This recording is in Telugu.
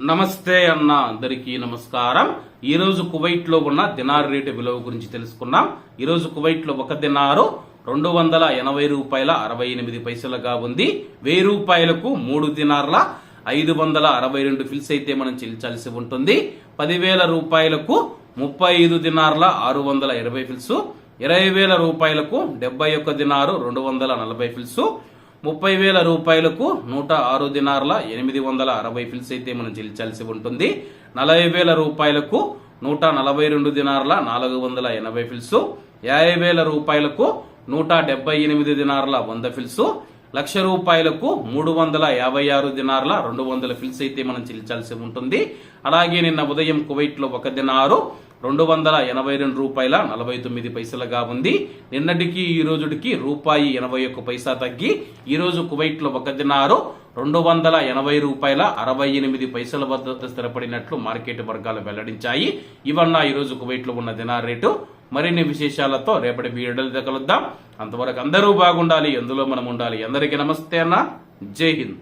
నమస్తే అన్న అందరికీ నమస్కారం. ఈ రోజు కువైట్ లో ఉన్న దినార్ రేటు విలువ గురించి తెలుసుకున్నాం. ఈ రోజు కువైట్ లో ఒక దినారు 280 రూపాయల 68 పైసలుగా ఉంది. 1000 రూపాయలకు 3 దినార్ల 562 ఫిల్స్ అయితే మనం చెల్లించాల్సి ఉంటుంది. 10,000 రూపాయలకు 35 దినార్ల 620 ఫిల్స్, 20,000 రూపాయలకు 71 దినారు 240 ఫిల్స్, 30,000 రూపాయలకు 106 దినార్ల 860 ఫిల్స్ అయితే మనం చెల్లించాల్సి ఉంటుంది. 40,000 రూపాయలకు 142 దినార్ల 480 ఫిల్స్, 50,000 రూపాయలకు 178 దినార్ల 100 ఫిల్స్, 1,00,000 రూపాయలకు 356 దినార్ల 200 ఫిల్స్ అయితే మనం చెల్లించాల్సి ఉంటుంది. అలాగే నిన్న ఉదయం కువైట్ లో ఒక దినారు 282 రూపాయల 49 పైసలుగా ఉంది. నిన్నటికి ఈ రోజుకి రూపాయి 81 పైసా తగ్గి ఈ రోజు కువైట్ లో ఒక దినారు 280 రూపాయల 68 పైసల వద్ద స్థిరపడినట్లు మార్కెట్ వర్గాలు వెల్లడించాయి. ఇవన్న ఈ రోజు కువైట్ లో ఉన్న దినార్ రేటు. మరిన్ని విశేషాలతో రేపటి వీడియోలో కలుద్దాం. అంతవరకు అందరూ బాగుండాలి, అందులో మనం ఉండాలి. అందరికీ నమస్తే అన్న, జై హింద్.